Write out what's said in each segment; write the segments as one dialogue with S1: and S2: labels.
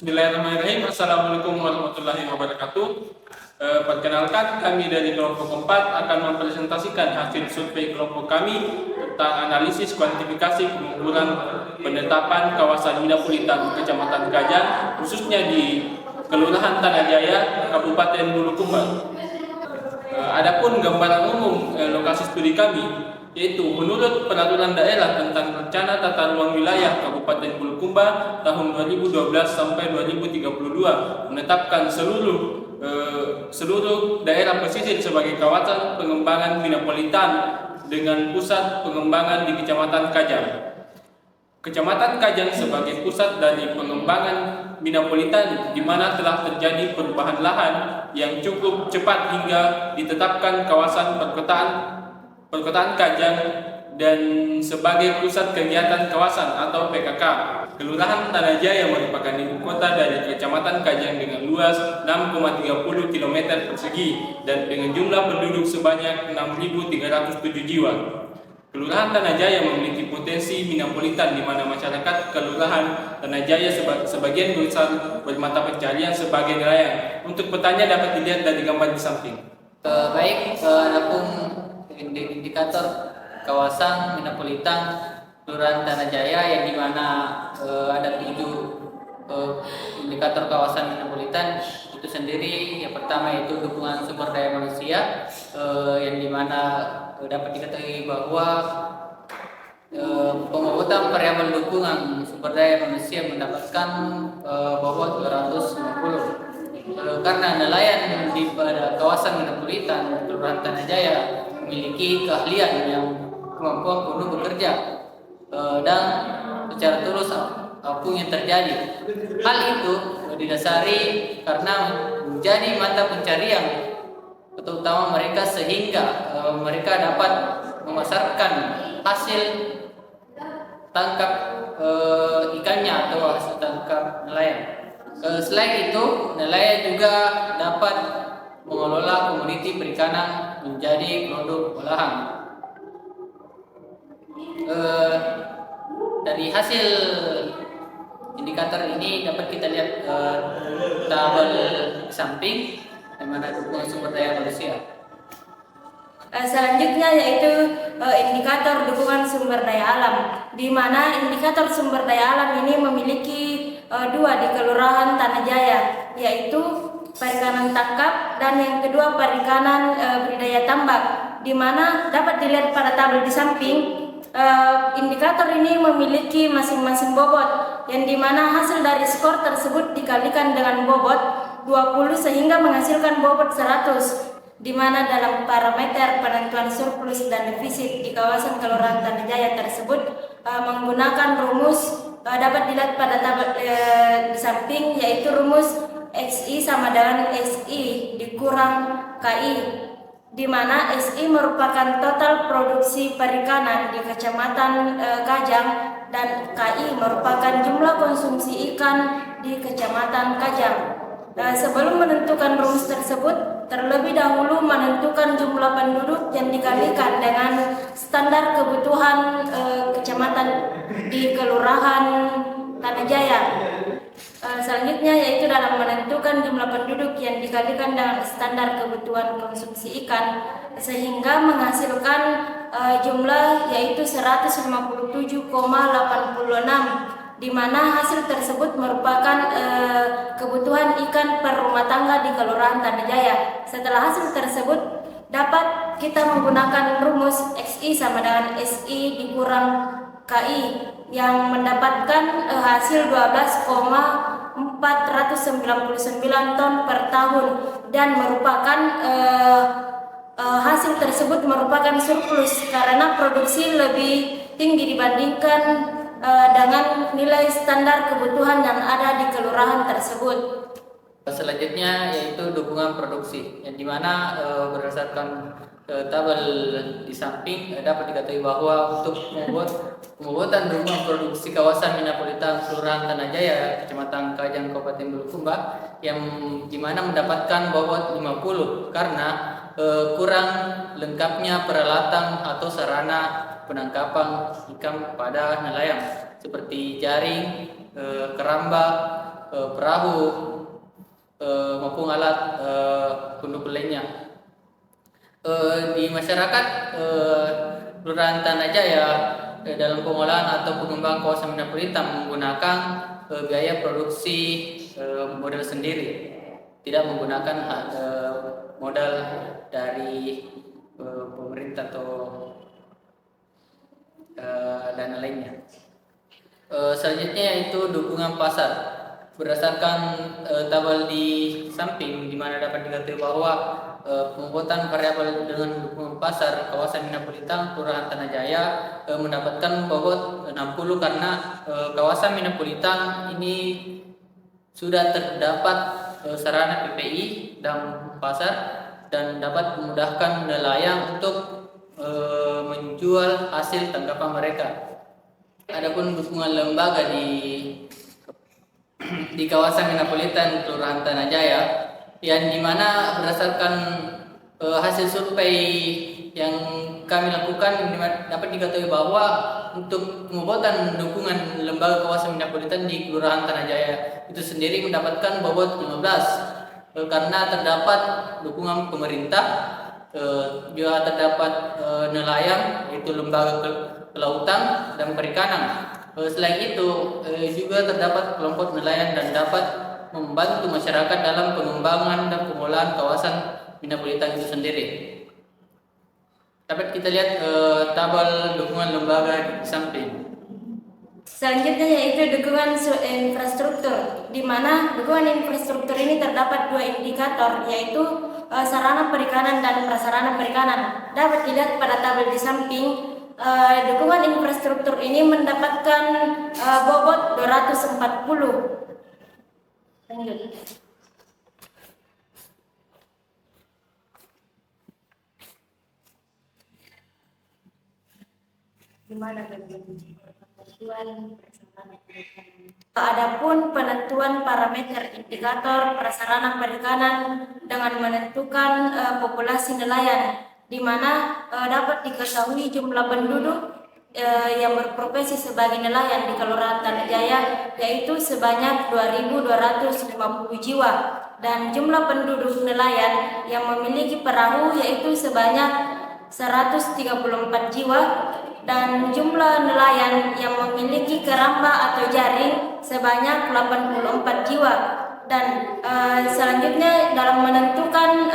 S1: Bismillahirrahmanirrahim. Assalamualaikum warahmatullahi wabarakatuh. Perkenalkan, kami dari kelompok 4 akan mempresentasikan hasil survei kelompok kami tentang analisis kuantifikasi pengukuran penetapan kawasan metropolitan Kecamatan Kajang, khususnya di Kelurahan Tanah Jaya, Kabupaten Bulukumba. Adapun gambaran umum lokasi studi kami, yaitu menurut Peraturan Daerah tentang Rencana Tata Ruang Wilayah Kabupaten Bulukumba tahun 2012 sampai 2032 menetapkan seluruh daerah pesisir sebagai kawasan pengembangan metropolitan dengan pusat pengembangan di Kecamatan Kajang. Kecamatan Kajang sebagai pusat dari pengembangan metropolitan di mana telah terjadi perubahan lahan yang cukup cepat hingga ditetapkan kawasan perkotaan Kajang dan sebagai pusat kegiatan kawasan atau PKK. Kelurahan Tanah Jaya merupakan ibu kota dari Kecamatan Kajang dengan luas 6,30 km persegi dan dengan jumlah penduduk sebanyak 6.307 jiwa. Kelurahan Tanah Jaya memiliki potensi metropolitan di mana masyarakat Kelurahan Tanah Jaya sebagian besar bermata pencarian sebagai nelayan. Untuk petanya dapat dilihat dari gambar di samping.
S2: Adapun indikator kawasan metropolitan Kelurahan Tanah Jaya yang dimana ada 7 indikator kawasan metropolitan itu sendiri. Yang pertama yaitu dukungan sumber daya manusia, yang dimana dapat diketahui bahwa pengobotan variabel dukungan sumber daya manusia mendapatkan bobot 250. Karena nelayan di pada kawasan metropolitan Kelurahan Tanah Jaya memiliki keahlian yang kemampuan penuh bekerja dan secara terus apapun yang terjadi. Hal itu didasari karena menjadi mata pencarian terutama mereka sehingga mereka dapat memasarkan hasil tangkap ikannya atau hasil tangkap nelayan. Selain itu, nelayan juga dapat mengelola komoditi perikanan menjadi produk olahan. Dari hasil indikator ini dapat kita lihat tabel samping di mana dukungan sumber daya manusia.
S3: Selanjutnya yaitu indikator dukungan sumber daya alam, di mana indikator sumber daya alam ini memiliki 2 di Kelurahan Tanah Jaya, yaitu perikanan tangkap dan yang kedua perikanan budidaya tambak, di mana dapat dilihat pada tabel di samping. Indikator ini memiliki masing-masing bobot, yang dimana hasil dari skor tersebut dikalikan dengan bobot 20 sehingga menghasilkan bobot 100, di mana dalam parameter penentuan surplus dan defisit di kawasan Kelurahan Tanah Jaya tersebut menggunakan rumus dapat dilihat pada tabel di samping, yaitu rumus XI sama dengan SI dikurang KI, di mana SI merupakan total produksi perikanan di Kecamatan Kajang dan KI merupakan jumlah konsumsi ikan di Kecamatan Kajang. Sebelum menentukan rumus tersebut, terlebih dahulu menentukan jumlah penduduk yang dikalikan dengan standar kebutuhan kecamatan di Kelurahan Tanah Jaya. Selanjutnya yaitu dalam menentukan jumlah penduduk yang dikalikan dengan standar kebutuhan konsumsi ikan sehingga menghasilkan jumlah yaitu 157,86, di mana hasil tersebut merupakan kebutuhan ikan per rumah tangga di Kelurahan Tanah Jaya. Setelah hasil tersebut dapat kita menggunakan rumus XI sama dengan SI dikurang KI yang mendapatkan hasil 12,499 ton per tahun dan merupakan hasil tersebut merupakan surplus karena produksi lebih tinggi dibandingkan dengan nilai standar kebutuhan yang ada di kelurahan tersebut.
S2: Selanjutnya yaitu dukungan produksi, yang dimana berdasarkan tabel di samping dapat diketahui bahwa untuk pembuatan dukungan produksi kawasan metropolitan Kelurahan Tanah Jaya, Kecamatan Kajang, Kabupaten Bulukumba, yang dimana mendapatkan bobot 50 karena kurang lengkapnya peralatan atau sarana penangkapan ikan pada nelayan seperti jaring, keramba, perahu maupun alat pendukung lainnya. Di masyarakat Kelurahan Tanah Jaya dalam pengolahan atau pengembangan kawasan metropolitan menggunakan biaya produksi modal sendiri, tidak menggunakan modal dari pemerintah atau dana lainnya. Selanjutnya yaitu dukungan pasar. Berdasarkan tabel di samping, di mana dapat diketahui bahwa pembuatan variabel dengan dukungan pasar kawasan metropolitan Kelurahan Tanah Jaya mendapatkan bobot 60 karena kawasan metropolitan ini sudah terdapat sarana PPI dan pasar dan dapat memudahkan nelayan untuk menjual hasil tangkapan mereka. Adapun dukungan lembaga di kawasan metropolitan Kelurahan Tanah Jaya, yang dimana berdasarkan hasil survei yang kami lakukan dapat diketahui bahwa untuk pembuatan dukungan lembaga kawasan metropolitan di Kelurahan Tanah Jaya itu sendiri mendapatkan bobot 15 karena terdapat dukungan pemerintah, juga terdapat nelayan yaitu lembaga kelautan dan perikanan. Selain itu juga terdapat kelompok nelayan dan dapat membantu masyarakat dalam pengembangan dan pengolahan kawasan metropolitan itu sendiri. Dapat kita lihat tabel dukungan lembaga di samping.
S3: Selanjutnya yaitu dukungan infrastruktur, di mana dukungan infrastruktur ini terdapat dua indikator, yaitu sarana perikanan dan prasarana perikanan. Dapat dilihat pada tabel di samping. Dukungan infrastruktur ini mendapatkan bobot 240. Lanjut. Adapun penentuan parameter indikator prasarana perikanan dengan menentukan populasi nelayan, di mana dapat diketahui jumlah penduduk yang berprofesi sebagai nelayan di Kelurahan Tanah Jaya yaitu sebanyak 2.250 jiwa, dan jumlah penduduk nelayan yang memiliki perahu yaitu sebanyak 134 jiwa, dan jumlah nelayan yang memiliki keramba atau jaring sebanyak 84 jiwa. Dan selanjutnya dalam menentukan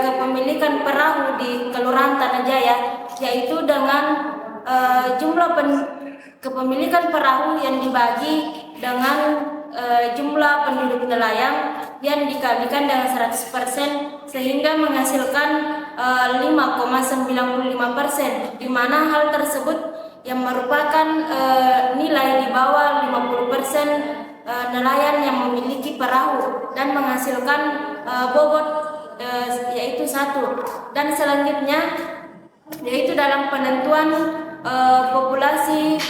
S3: kepemilikan perahu di Kelurahan Tanah Jaya, yaitu dengan jumlah kepemilikan perahu yang dibagi dengan jumlah penduduk nelayan yang dikalikan dengan 100%, sehingga menghasilkan 5,95%, di mana hal tersebut yang merupakan nilai di bawah 50% nelayan yang memiliki perahu dan menghasilkan bobot yaitu 1. Dan selanjutnya yaitu dalam penentuan populasi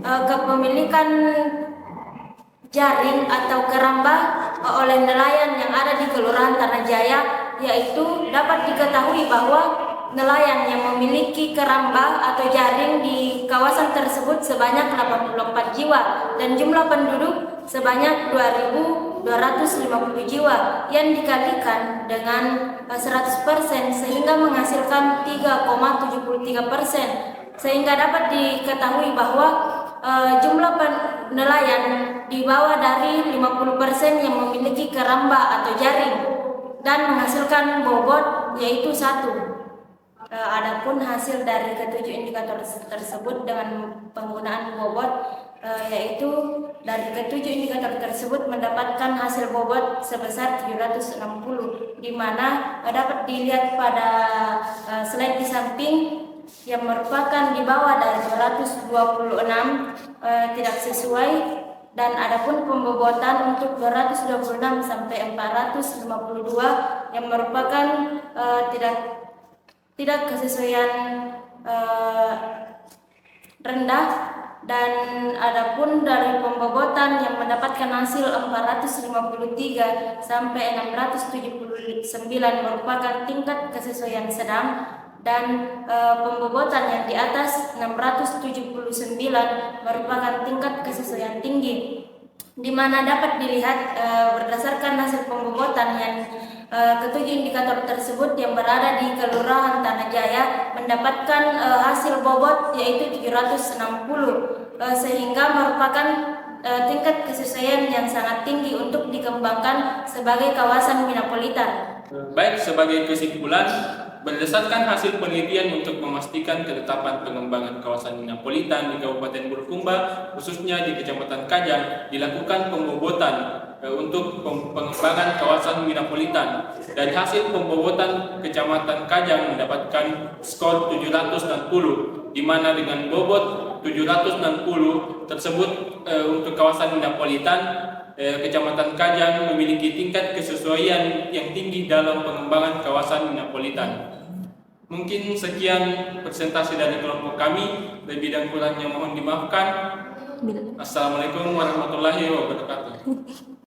S3: kepemilikan jaring atau keramba oleh nelayan yang ada di Kelurahan Tanah Jaya, yaitu dapat diketahui bahwa nelayan yang memiliki keramba atau jaring di kawasan tersebut sebanyak 84 jiwa dan jumlah penduduk sebanyak 2.250 jiwa yang dikalikan dengan 100%, sehingga menghasilkan 3,73%, sehingga dapat diketahui bahwa jumlah nelayan di bawah dari 50% yang memiliki keramba atau jaring dan menghasilkan bobot yaitu 1. Adapun hasil dari ketujuh indikator tersebut dengan penggunaan bobot, yaitu dari ketujuh indikator tersebut mendapatkan hasil bobot sebesar 760, di mana dapat dilihat pada slide di samping yang merupakan di bawah dari 226 tidak sesuai, dan adapun pembobotan untuk 226 sampai 452 yang merupakan tidak kesesuaian rendah, dan adapun dari pembobotan yang mendapatkan hasil 453 sampai 679 merupakan tingkat kesesuaian sedang, dan pembobotan yang di atas 679 merupakan tingkat kesesuaian tinggi. di mana dapat dilihat berdasarkan hasil pembobotan yang ketujuh indikator tersebut yang berada di Kelurahan Tanah Jaya mendapatkan hasil bobot yaitu 760 sehingga merupakan tingkat kesesuaian yang sangat tinggi untuk dikembangkan sebagai kawasan metropolitan.
S1: Baik, sebagai kesimpulan, berdasarkan hasil penelitian untuk memastikan ketetapan pengembangan kawasan metropolitan di Kabupaten Bulukumba, khususnya di Kecamatan Kajang, dilakukan pembobotan untuk pengembangan kawasan metropolitan. Dari hasil pembobotan Kecamatan Kajang mendapatkan skor 760, di mana dengan bobot 760 tersebut untuk kawasan metropolitan, Kecamatan Kajang memiliki tingkat kesesuaian yang tinggi dalam pengembangan kawasan metropolitan. Mungkin sekian presentasi dari kelompok kami, lebih dan kurangnya mohon dimaafkan. Assalamualaikum warahmatullahi wabarakatuh.